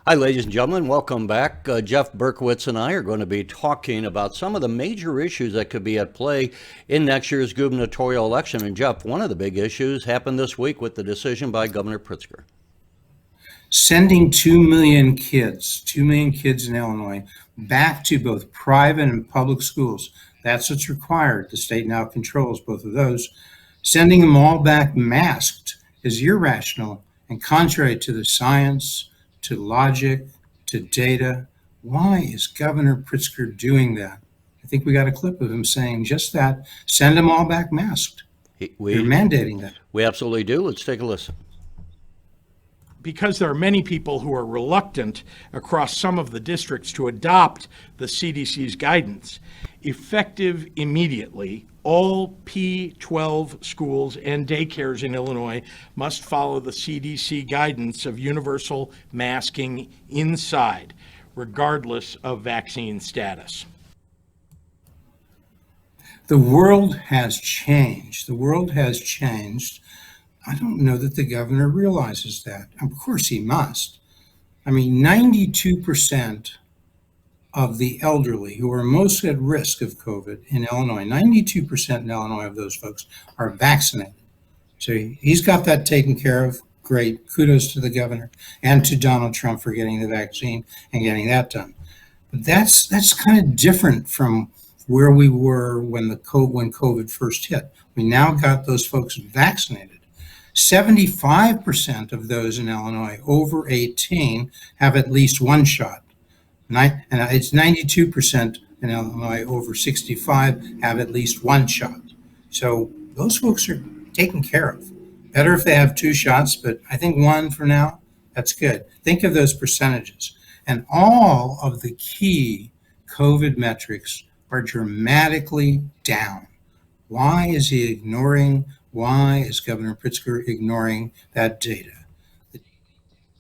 Hi, ladies and gentlemen. Welcome back. Jeff Berkowitz and I are going to be talking about some of the major issues that could be at play in next year's gubernatorial election. And Jeff, one of the big issues happened this week with the decision by Governor Pritzker. Sending 2 million kids in Illinois back to both private and public schools. That's what's required. The state now controls both of those. Sending them all back masked is irrational and contrary to the science, to logic, to data. Why is Governor Pritzker doing that? I think we got a clip of him saying just that. Send them all back masked. They're mandating that. We absolutely do. Let's take a listen. Because there are many people who are reluctant across some of the districts to adopt the CDC's guidance, effective immediately, all P-12 schools and daycares in Illinois must follow the CDC guidance of universal masking inside, regardless of vaccine status. The world has changed. The world has changed. I don't know that the governor realizes that. Of course he must. I mean, 92% of the elderly who are most at risk of COVID in Illinois, 92% in Illinois of those folks are vaccinated. So he's got that taken care of. Great. Kudos to the governor and to Donald Trump for getting the vaccine and getting that done. But that's kind of different from where we were when COVID first hit. We now got those folks vaccinated. 75% of those in Illinois over 18 have at least one shot. And it's 92% in Illinois over 65 have at least one shot. So those folks are taken care of. Better if they have two shots, but I think one for now, that's good. Think of those percentages. And all of the key COVID metrics are dramatically down. Why is Governor Pritzker ignoring that data? The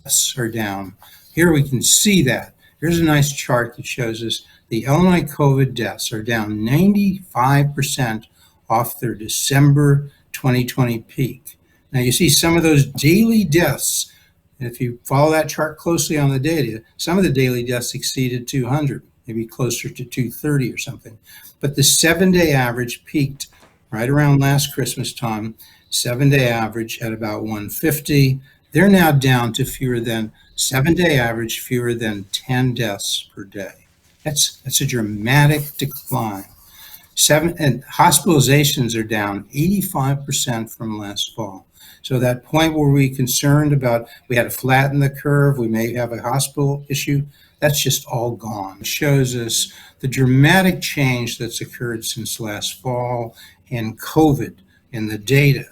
deaths are down. Here we can see that. Here's a nice chart that shows us the Illinois COVID deaths are down 95% off their December 2020 peak. Now you see some of those daily deaths, and if you follow that chart closely on the data, some of the daily deaths exceeded 200, maybe closer to 230 or something. But the 7-day average peaked right around last Christmas time, 7-day average at about 150. They're now down to 7-day average, fewer than 10 deaths per day. That's a dramatic decline. And hospitalizations are down 85% from last fall. So that point where we concerned about we had to flatten the curve, we may have a hospital issue, that's just all gone. It shows us the dramatic change that's occurred since last fall in COVID in the data,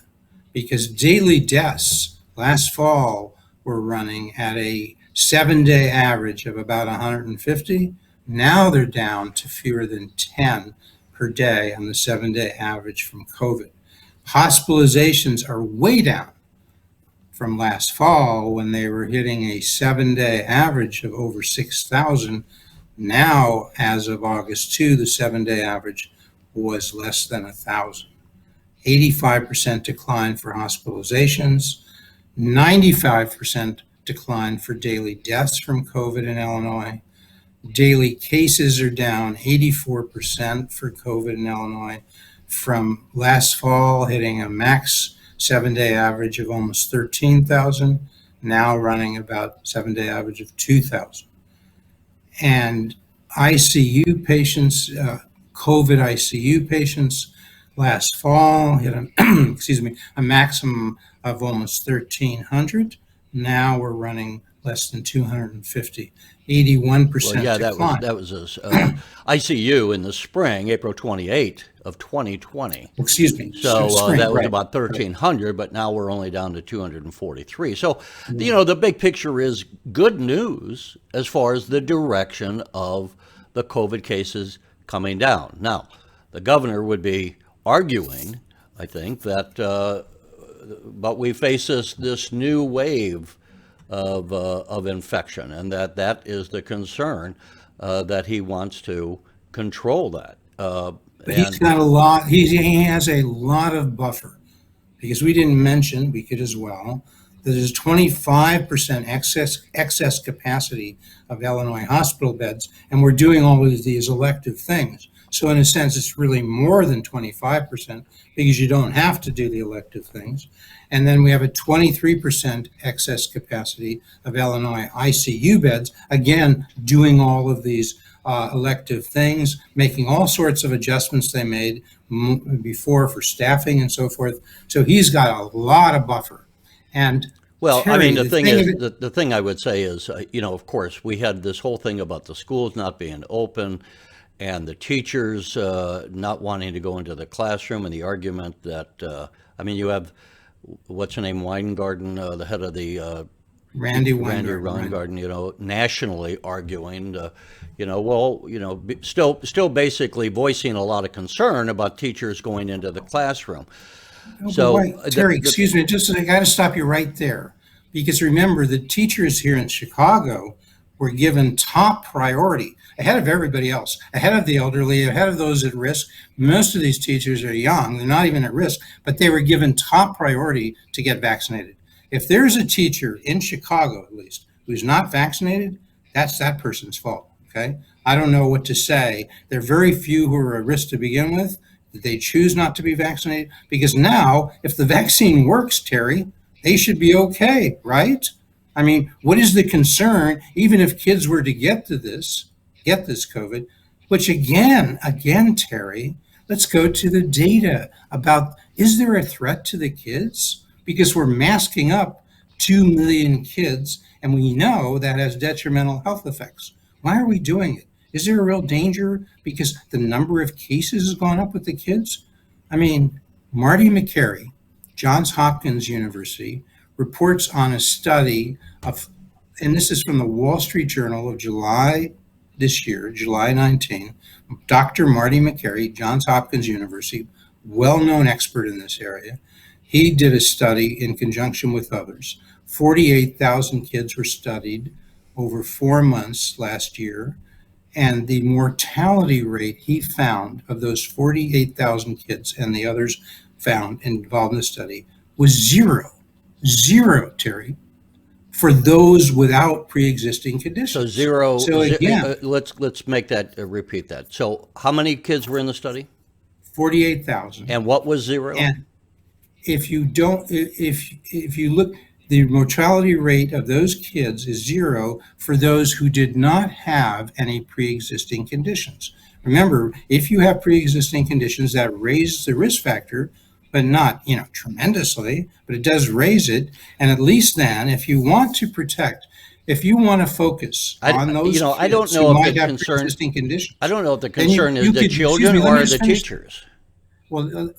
because daily deaths last fall were running at a 7-day average of about 150. Now they're down to fewer than 10 per day on the 7-day average from COVID. Hospitalizations are way down from last fall when they were hitting a 7-day average of over 6,000. Now, as of August 2, the 7-day average was less than 1,000. 85% decline for hospitalizations, 95% decline for daily deaths from COVID in Illinois. Daily cases are down 84% for COVID in Illinois from last fall, hitting a max 7-day average of almost 13,000, now running about 7-day average of 2,000. And ICU patients, COVID ICU patients last fall hit a maximum of almost 1,300. Now we're running less than 250, 81% Well, yeah, decline. that was ICU in the spring, April 28th of 2020. Excuse me. So spring, that was right. about 1,300, but now we're only down to 243. So, the big picture is good news as far as the direction of the COVID cases coming down. Now, the governor would be arguing, I think, that, but we face this new wave of infection, and that is the concern, that he wants to control that. But he's got a lot. He has a lot of buffer, because we didn't mention, we could as well, There's 25% excess capacity of Illinois hospital beds, and we're doing all of these elective things. So in a sense, it's really more than 25% because you don't have to do the elective things. And then we have a 23% excess capacity of Illinois ICU beds, again, doing all of these elective things, making all sorts of adjustments they made before for staffing and so forth. So he's got a lot of buffer. And Well, I Terry, mean, the the thing thing is, of it, the thing I would say is, of course, we had this whole thing about the schools not being open and the teachers not wanting to go into the classroom, and the argument that, you have, what's her name, Weingarten, the head of the Randy Randy Weingarten, right? Weingarten, nationally arguing, still basically voicing a lot of concern about teachers going into the classroom. Oh, but So, wait, Terry, excuse me, just I got to stop you right there, because remember the teachers here in Chicago were given top priority ahead of everybody else, ahead of the elderly, ahead of those at risk. Most of these teachers are young; they're not even at risk, but they were given top priority to get vaccinated. If there's a teacher in Chicago, at least, who's not vaccinated, that's that person's fault. Okay, I don't know what to say. There are very few who are at risk to begin with. They choose not to be vaccinated because now, if the vaccine works, Terry, they should be okay, right? I mean, what is the concern, even if kids were to get this COVID, which again, Terry, let's go to the data about, is there a threat to the kids? Because we're masking up 2 million kids, and we know that has detrimental health effects. Why are we doing it? Is there a real danger because the number of cases has gone up with the kids? I mean, Marty McCary, Johns Hopkins University, reports on a study of, and this is from the Wall Street Journal of July this year, July 19, Dr. Marty McCary, Johns Hopkins University, well-known expert in this area. He did a study in conjunction with others. 48,000 kids were studied over 4 months last year. And the mortality rate he found of those 48,000 kids and the others found involved in the study was zero, Terry, for those without pre-existing conditions. so zero. So again, Let's make that repeat that. So, how many kids were in the study, 48,000. and what was zero? And if you don't, if you look, the mortality rate of those kids is zero for those who did not have any pre-existing conditions. Remember, if you have pre-existing conditions, that raises the risk factor, but not, tremendously, but it does raise it. And at least then, if you want to protect, if you want to focus on those kids I don't who know if might the have concern. pre-existing conditions. I don't know if the then you- concern you is the could- children excuse me, let me or just the finish. teachers. Well,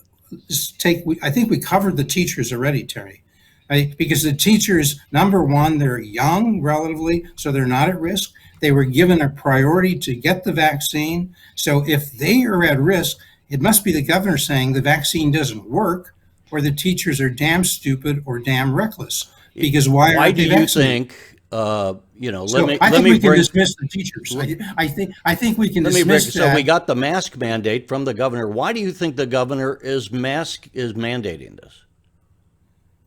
I think we covered the teachers already, Terry. Right? Because the teachers, number one, they're young relatively, so they're not at risk. They were given a priority to get the vaccine. So if they are at risk, it must be the governor saying the vaccine doesn't work, or the teachers are damn stupid or damn reckless. Because why Why aren't do they you vaccinated? think? So Let I think me we can bring. dismiss the teachers. I think we can Let me bring. dismiss So we that. got the mask mandate from the governor. Why do you think the governor is mandating this?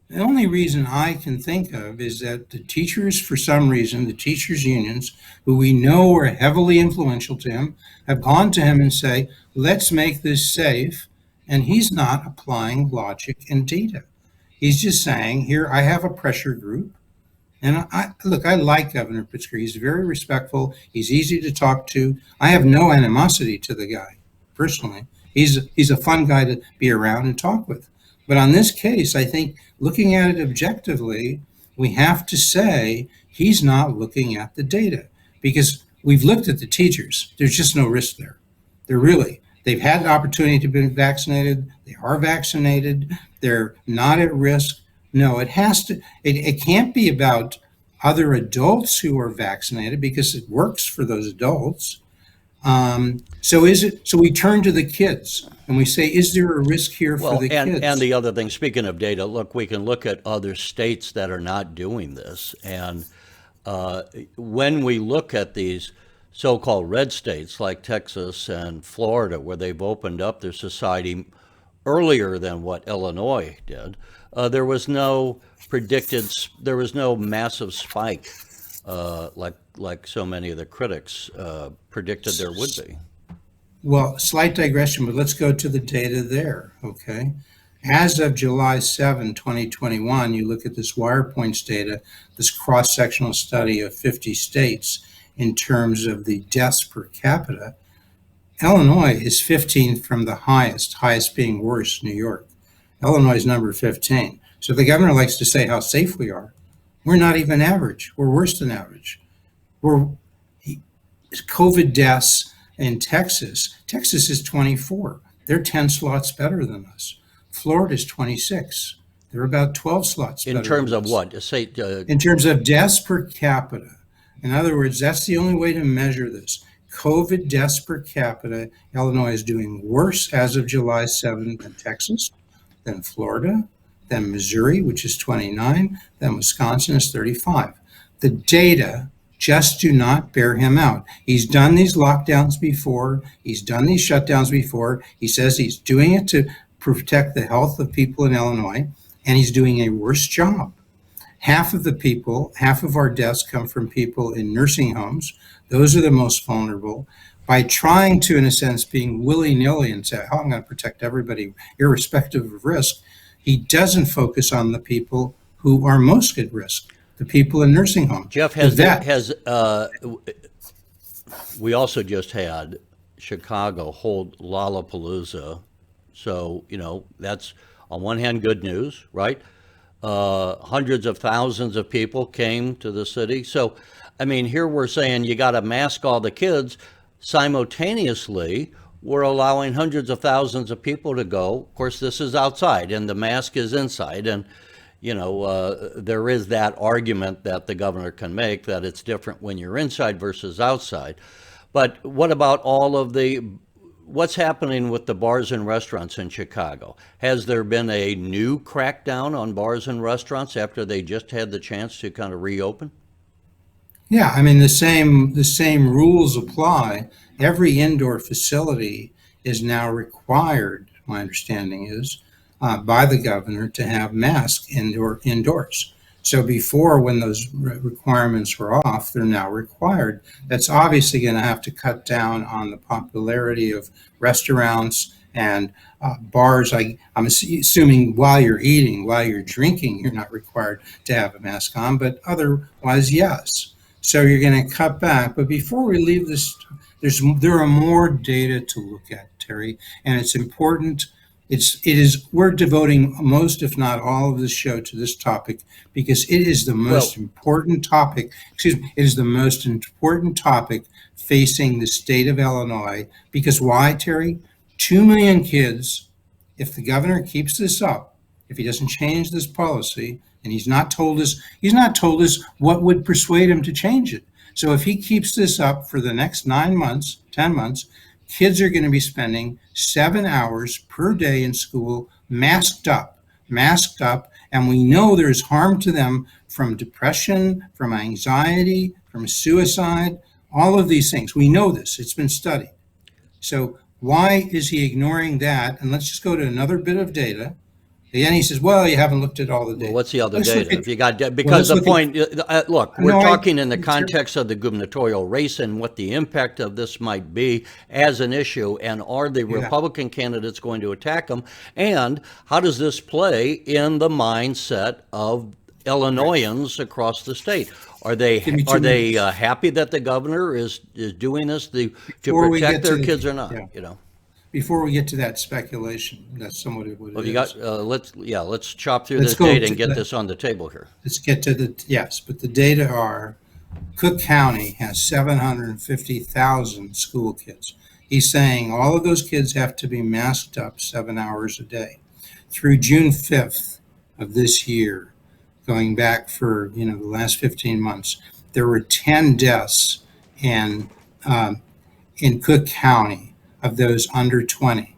The only reason I can think of is that the teachers, for some reason, the teachers' unions, who we know are heavily influential to him, have gone to him and say, let's make this safe. And he's not applying logic and data. He's just saying, here, I have a pressure group. And I like Governor Pritzker. He's very respectful. He's easy to talk to. I have no animosity to the guy, personally. He's a fun guy to be around and talk with. But on this case, I think looking at it objectively, we have to say he's not looking at the data because we've looked at the teachers. There's just no risk there. They've had the opportunity to be vaccinated. They are vaccinated. They're not at risk. No, it can't be about other adults who are vaccinated because it works for those adults. So we turn to the kids and we say, is there a risk here for the kids? And the other thing, speaking of data, look, we can look at other states that are not doing this. And when we look at these so-called red states like Texas and Florida, where they've opened up their society earlier than what Illinois did. There was no there was no massive spike like so many of the critics predicted there would be. Well, slight digression, but let's go to the data there, okay? As of July 7, 2021, you look at this Wirepoints data, this cross-sectional study of 50 states in terms of the deaths per capita. Illinois is 15th from the highest being worse, New York. Illinois is number 15. So the governor likes to say how safe we are. We're not even average. We're worse than average. COVID deaths in Texas is 24. They're 10 slots better than us. Florida is 26. They're about 12 slots better. In terms than of us. what? Say, In terms of deaths per capita. In other words, that's the only way to measure this. COVID deaths per capita, Illinois is doing worse as of July 7 than Texas, than Florida, than Missouri, which is 29, than Wisconsin is 35. The data just do not bear him out. He's done these lockdowns before. He's done these shutdowns before. He says he's doing it to protect the health of people in Illinois, and he's doing a worse job. Half of our deaths come from people in nursing homes. Those are the most vulnerable. By trying to, in a sense, being willy-nilly and say, oh, I'm going to protect everybody irrespective of risk, he doesn't focus on the people who are most at risk. The people in nursing homes. Jeff, we also just had Chicago hold Lollapalooza. So, that's on one hand good news, right? Hundreds of thousands of people came to the city. So, I mean, here we're saying you got to mask all the kids. Simultaneously, we're allowing hundreds of thousands of people to go. Of course, this is outside and the mask is inside. And there is that argument that the governor can make that it's different when you're inside versus outside. But what about what's happening with the bars and restaurants in Chicago? Has there been a new crackdown on bars and restaurants after they just had the chance to kind of reopen? Yeah, I mean, the same rules apply. Every indoor facility is now required, my understanding is, by the governor to have masks indoors. So before, when those requirements were off, they're now required. That's obviously going to have to cut down on the popularity of restaurants and bars. I'm assuming while you're eating, while you're drinking, you're not required to have a mask on, but otherwise, yes. So you're going to cut back. But before we leave this, there are more data to look at, Terry, and it's important. We're devoting most, if not all, of this show to this topic because it is the most important topic. It is the most important topic facing the state of Illinois. Because why, Terry? 2 million kids. If the governor keeps this up, if he doesn't change this policy, and he's not told us what would persuade him to change it. So if he keeps this up for the next 9 months, 10 months. Kids are going to be spending 7 hours per day in school masked up, and we know there's harm to them from depression, from anxiety, from suicide, all of these things. We know this. It's been studied. So why is he ignoring that? And let's just go to another bit of data. And he says, well, you haven't looked at all the data. Well, what's the other data? If you got because the point, look, we're talking in the context of the gubernatorial race and what the impact of this might be as an issue, and are the Republican candidates going to attack them? And how does this play in the mindset of Illinoisans across the state? Are they happy that the governor is doing this to protect their kids or not? Before we get to that speculation, that's somewhat of what it is. Let's chop through this data and get this on the table here. Let's get to but the data are, Cook County has 750,000 school kids. He's saying all of those kids have to be masked up 7 hours a day. Through June 5th of this year, going back for the last 15 months, there were 10 deaths in Cook County of those under 20,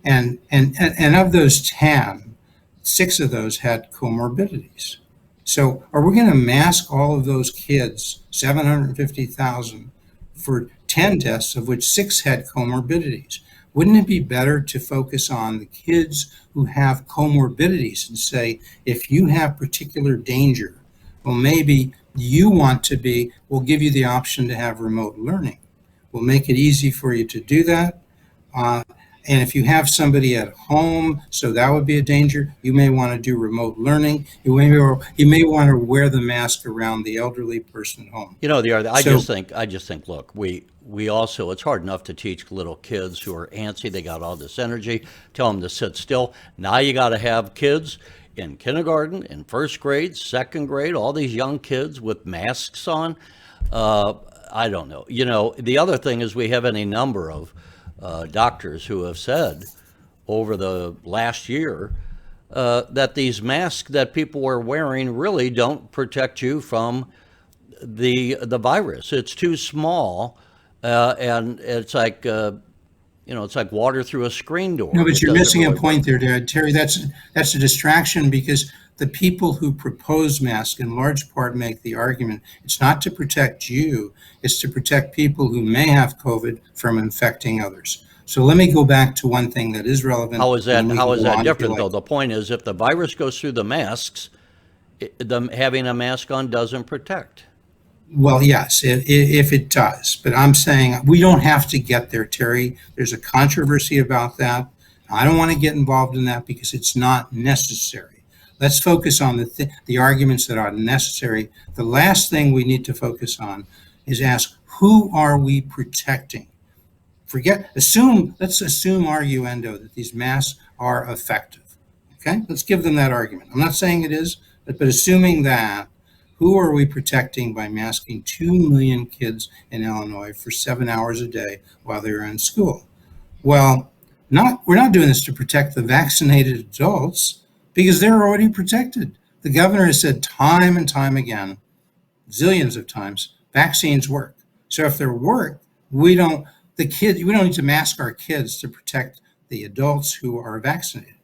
and of those 10, 6 of those had comorbidities. So are we going to mask all of those kids, 750,000, for 10 deaths, of which 6 had comorbidities? Wouldn't it be better to focus on the kids who have comorbidities and say, if you have particular danger, well, maybe we'll give you the option to have remote learning. We'll make it easy for you to do that. And if you have somebody at home, so that would be a danger, you may want to do remote learning. You may want to wear the mask around the elderly person at home. You know, I just think, look, we also, it's hard enough to teach little kids who are antsy, they got all this energy, tell them to sit still. Now you got to have kids in kindergarten, in first grade, second grade, all these young kids with masks on. I don't know. You know, the other thing is we have any number of doctors who have said over the last year that these masks that people are wearing really don't protect you from the virus. It's too small, and it's like it's like water through a screen door. No, but you're missing a point there, Terry. That's a distraction, because the people who propose masks in large part make the argument it's not to protect you, it's to protect people who may have COVID from infecting others. So let me go back to one thing that is relevant. How is that different, though? The point is, if the virus goes through the masks, having a mask on doesn't protect. Well, yes, if it does. But I'm saying we don't have to get there, Terry. There's a controversy about that. I don't want to get involved in that because it's not necessary. Let's focus on the arguments that are necessary. The last thing we need to focus on is ask, who are we protecting? Let's assume arguendo that these masks are effective. Okay, let's give them that argument. I'm not saying it is, but assuming that, who are we protecting by masking 2 million kids in Illinois for 7 hours a day while they're in school? Well, we're not doing this to protect the vaccinated adults, because they're already protected. The governor has said time and time again, zillions of times, vaccines work. So if they work, we don't need to mask our kids to protect the adults who are vaccinated.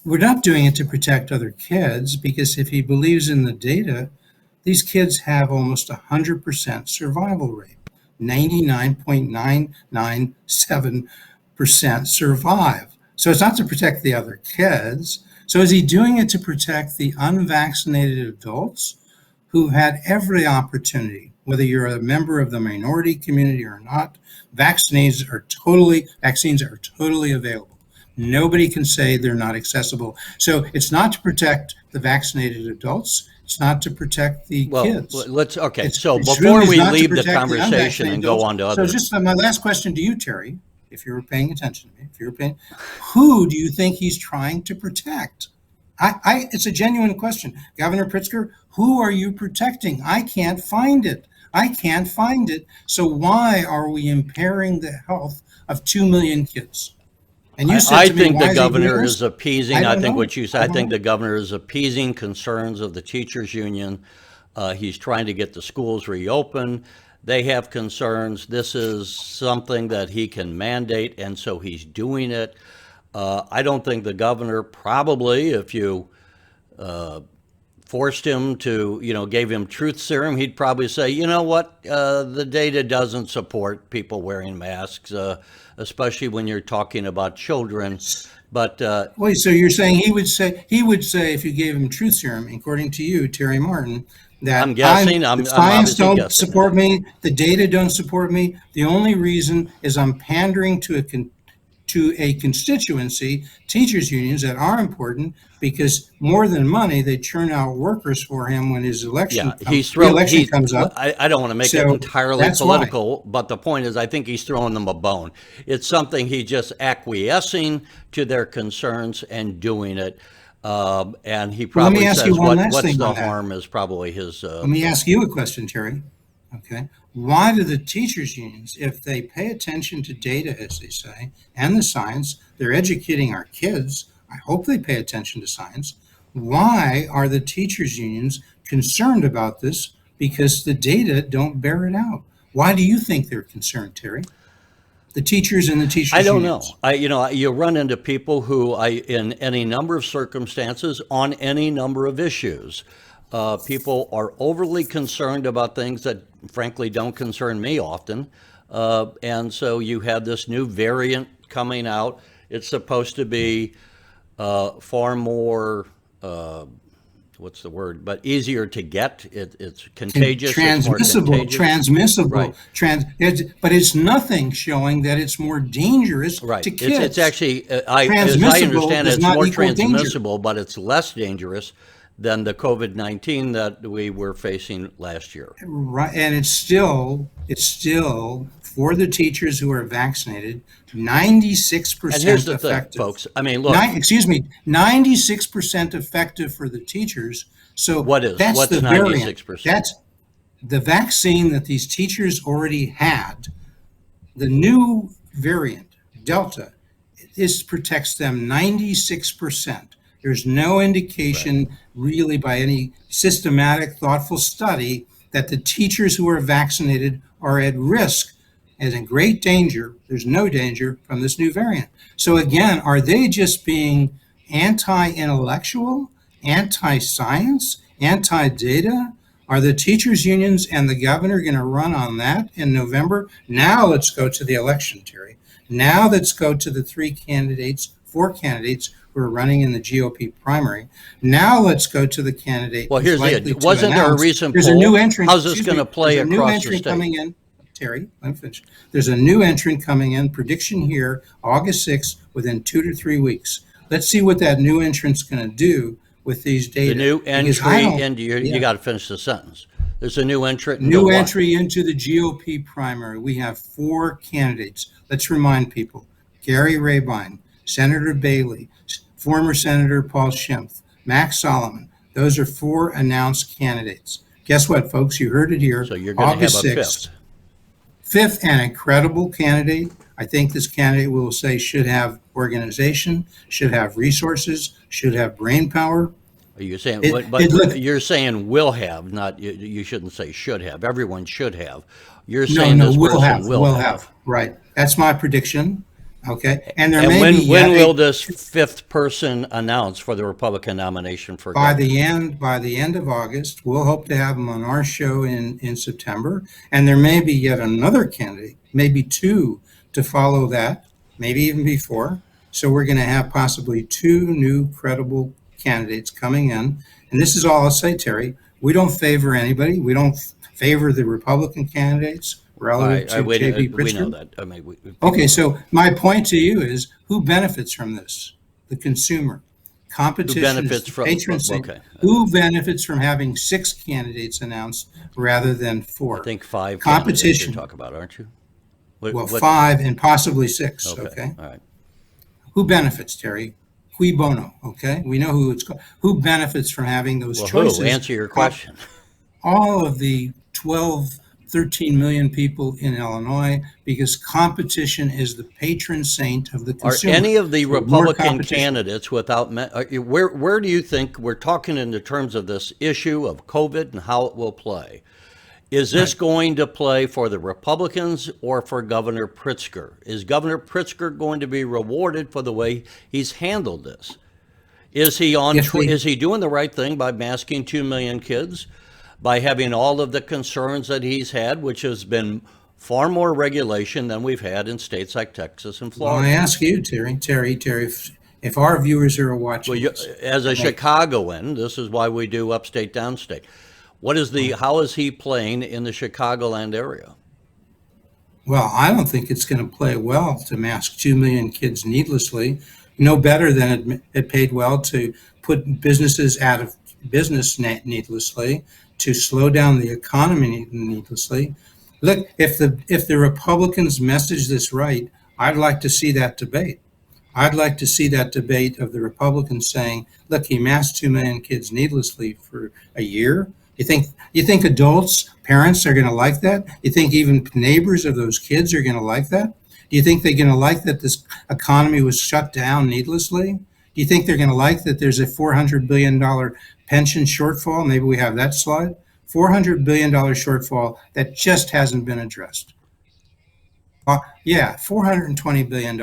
We're not doing it to protect other kids, because if he believes in the data, these kids have almost 100% survival rate. 99.997% survive. So it's not to protect the other kids. So is he doing it to protect the unvaccinated adults who had every opportunity, whether you're a member of the minority community or not? Vaccines are totally available. Nobody can say they're not accessible. So it's not to protect the vaccinated adults. It's not to protect the kids. So before we leave the conversation and go on to others. So just my last question to you, Terry, if you were paying attention to me, who do you think he's trying to protect? It's a genuine question. Governor Pritzker, who are you protecting? I can't find it. So why are we impairing the health of 2 million kids? And you said I to me, think why the is he governor doing is this? appeasing. I think what you said. I think the governor is appeasing concerns of the teachers union. He's trying to get the schools reopened. They have concerns. This is something that he can mandate, and so he's doing it. I don't think the governor, probably, if you forced him to, gave him truth serum, he'd probably say, you know what, the data doesn't support people wearing masks, especially when you're talking about children. But wait, so you're saying he would say if you gave him truth serum, according to you, Terry Martin, that I'm guessing. I'm science obviously don't guessing. support me, the data don't support me. The only reason is I'm pandering to a constituency, teachers unions, that are important, because more than money, they churn out workers for him when his election comes up. I don't want to make it entirely political, but the point is I think he's throwing them a bone. It's something he's just acquiescing to their concerns and doing it. And he probably says what's the harm is probably his. Let me ask you a question, Terry. Okay. Why do the teachers unions, if they pay attention to data, as they say, and the science, they're educating our kids, I hope they pay attention to science. Why are the teachers unions concerned about this? Because the data don't bear it out. Why do you think they're concerned, Terry? The teachers and the teachers I don't unions. know. You run into people who, in any number of circumstances, on any number of issues, people are overly concerned about things that, frankly, don't concern me often. And so you have this new variant coming out. It's supposed to be far more, what's the word, but easier to get. It's contagious. Transmissible, it's more transmissible. Right. But it's nothing showing that it's more dangerous Right. to kids. It's actually, as I Transmissible understand it, does it's not more equal danger. transmissible, but it's less dangerous than the COVID-19 that we were facing last year. Right, and it's still for the teachers who are vaccinated, 96% And here's the effective. thing, folks. I mean, look. 96% effective for the teachers. So What's the 96%? variant. That's the vaccine that these teachers already had. The new variant, Delta, this protects them 96%. There's no indication really by any systematic, thoughtful study that the teachers who are vaccinated are at risk and in great danger. There's no danger from this new variant. So again, are they just being anti-intellectual, anti-science, anti-data? Are the teachers unions and the governor going to run on that in November? Now let's go to the election, Terry. Now let's go to the four candidates who are running in the GOP primary. Now let's go to the candidate. Well, here's likely it. to Wasn't there a announce. recent There's poll? a new entrant. How's this going to play There's a new across the entrant state? coming in. Terry, let me finish. There's a new entrant coming in. Prediction here, August 6th, within 2 to 3 weeks. Let's see what that new entrant's going to do with these data. The new Because I entry, don't- and you yeah. got to finish the sentence. There's a new entrant. into New what? entry into the GOP primary. We have 4 candidates. Let's remind people. Gary Rabine, Senator Bailey, former Senator Paul Schimpf, Max Solomon. Those are 4 announced candidates. Guess what, folks? You heard it here. So you're going to have August a 6th. fifth. Fifth, an incredible candidate. I think this candidate will say should have organization, should have resources, should have brain power. Are you saying? It- but it look- you're saying will have, not you shouldn't say should have. Everyone should have. You're saying No, this will person have, will have. Right. That's my prediction. Okay. And there And may when be yet will this fifth person announce for the Republican nomination for by governor? the end of August, we'll hope to have them on our show in September. And there may be yet another candidate, maybe 2 to follow that, maybe even before. So we're going to have possibly 2 new credible candidates coming in. And this is all I'll say, Terry. We don't favor anybody. We don't favor the Republican candidaats relative to J.B. We know Pritzker. that. I mean, Okay, so my point to you is who benefits from this? The consumer. Competition benefits is from- patron okay. Who benefits from having 6 candidates announced rather than 4? I think 5 Competition. you're talking about, aren't you? Well, 5 and possibly 6, okay? All right. Who benefits, Terry? Cui bono, okay? We know who it's called. Who benefits from having those Well, choices? who? Answer your question. All of the 12, 13 million people in Illinois, because competition is the patron saint of the Are consumer. any of the So more Republican competition. candidates without, where do you think, we're talking in the terms of this issue of COVID and how it will play. Is this going to play for the Republicans or for Governor Pritzker? Is Governor Pritzker going to be rewarded for the way he's handled this? Is he is he doing the right thing by masking 2 million kids, by having all of the concerns that he's had, which has been far more regulation than we've had in states like Texas and Well, I Florida? ask you, Terry, if our viewers are watching Well, this, as a Chicagoan, this is why we do upstate, downstate. How is he playing in the Chicagoland area? well, I don't think it's going to play well to mask 2 million kids needlessly. No better than it paid well to put businesses out of business needlessly, to slow down the economy needlessly. Look, if the Republicans message this right, I'd like to see that debate. I'd like to see that debate of the Republicans saying, look, he masked 2 million kids needlessly for a year. You think adults, parents are going to like that? You think even neighbors of those kids are going to like that? Do you think they're going to like that this economy was shut down needlessly? Do you think they're going to like that there's a $400 billion pension shortfall? Maybe we have that slide. $400 billion shortfall that just hasn't been addressed. Yeah, $420 billion.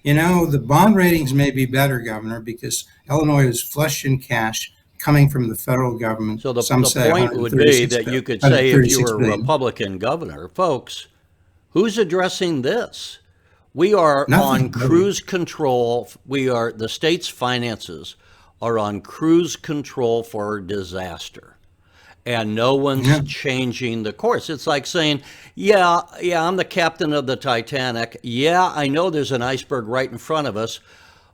You know, the bond ratings may be better, Governor, because Illinois is flush in cash coming from the federal government. So the Some say point would be 136 that you could billion, say if you 136 were a billion. Republican governor, folks, who's addressing this? We are Nothing, on cruise control. The state's finances are on cruise control for disaster. And no one's changing the course. It's like saying, yeah, I'm the captain of the Titanic. Yeah, I know there's an iceberg right in front of us.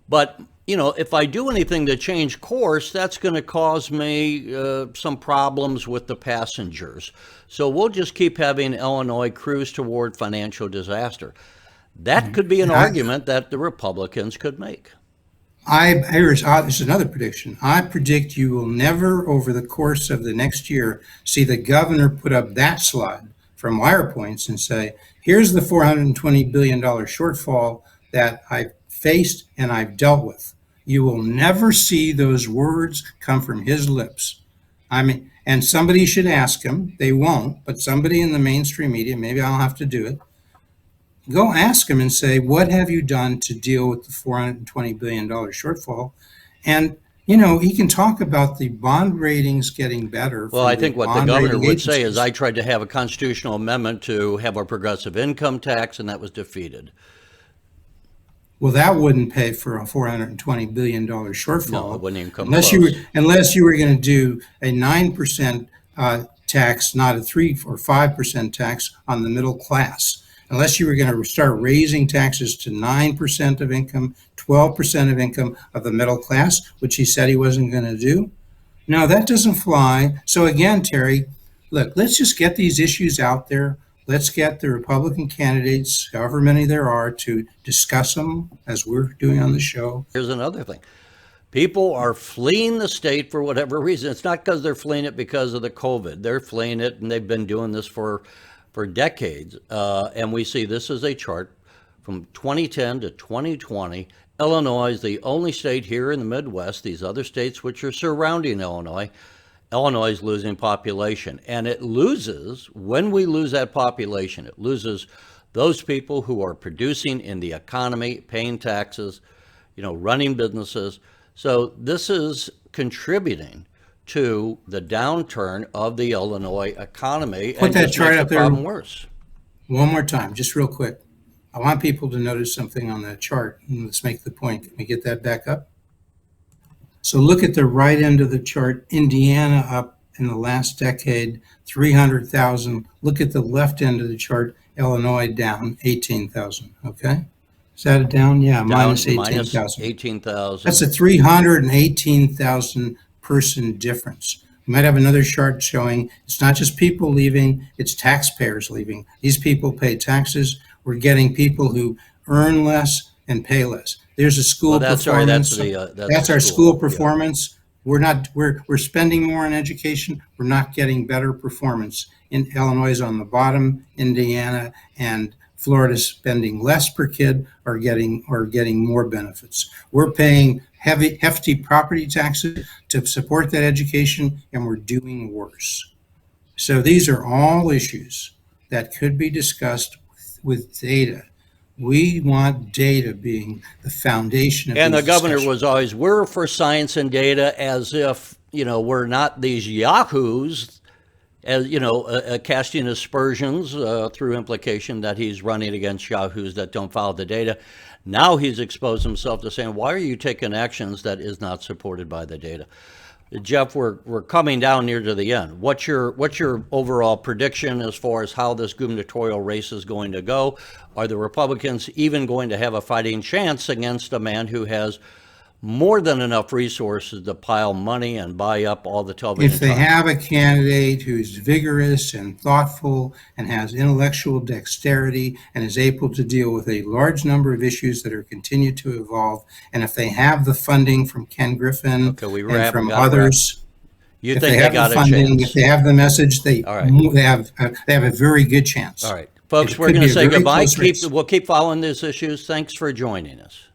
But, if I do anything to change course, that's going to cause me some problems with the passengers. So we'll just keep having Illinois cruise toward financial disaster. That could be an argument that the Republicans could make. Here's another prediction. I predict you will never, over the course of the next year, see the governor put up that slide from Wirepoints and say, here's the $420 billion shortfall that I've faced and I've dealt with. You will never see those words come from his lips. And somebody should ask him. They won't, but somebody in the mainstream media, maybe I'll have to do it, go ask him and say, what have you done to deal with the $420 billion shortfall? And, he can talk about the bond ratings getting better. Well, I think what the governor would say is, I tried to have a constitutional amendment to have a progressive income tax, and that was defeated. Well, that wouldn't pay for a $420 billion shortfall. No, it wouldn't even come unless close. Unless you were going to do a 9% tax, not a 3 or 5% tax on the middle class. Unless you were going to start raising taxes to 9% of income, 12% of income of the middle class, which he said he wasn't going to do. No, that doesn't fly. So again, Terry, look, let's just get these issues out there. Let's get the Republican candidates, however many there are, to discuss them as we're doing on the show. Here's another thing. People are fleeing the state for whatever reason. It's not because they're fleeing it because of the COVID. They're fleeing it, and they've been doing this for decades. And we see this is a chart from 2010 to 2020. Illinois is the only state here in the Midwest, these other states which are surrounding Illinois is losing population. And it loses, when we lose that population, it loses those people who are producing in the economy, paying taxes, running businesses. So this is contributing to the downturn of the Illinois economy. Put that chart up there. Problem worse. One more time, just real quick. I want people to notice something on that chart. And let's make the point. Can we get that back up? So look at the right end of the chart. Indiana up in the last decade, 300,000. Look at the left end of the chart. Illinois down 18,000. Okay, is that a down? Yeah, minus 18,000. 18,000. That's a 318,000 person difference. We might have another chart showing it's not just people leaving; it's taxpayers leaving. These people pay taxes. We're getting people who earn less and pay less. There's a school performance. That's our school performance. Yeah. We're spending more on education. We're not getting better performance. In Illinois is on the bottom. Indiana and Florida spending less per kid are getting more benefits. We're paying hefty property taxes to support that education, and we're doing worse. So these are all issues that could be discussed with data. We want data being the foundation of And these the governor discussions. was always, we're for science and data, as if, we're not these yahoos, as casting aspersions through implication that he's running against yahoos that don't follow the data. Now he's exposed himself to saying, why are you taking actions that is not supported by the data? Jeff, we're coming down near to the end. What's your overall prediction as far as how this gubernatorial race is going to go? Are the Republicans even going to have a fighting chance against a man who has more than enough resources to pile money and buy up all the television If they time? have a candidate who's vigorous and thoughtful and has intellectual dexterity and is able to deal with a large number of issues that are continued to evolve, and if they have the funding from Ken Griffin and from others, You if think they they have got the a funding, chance? if they have the message, they All right. have a very good chance. All right. Folks, It we're could going be to a say very goodbye. close race. We'll keep following these issues. Thanks for joining us.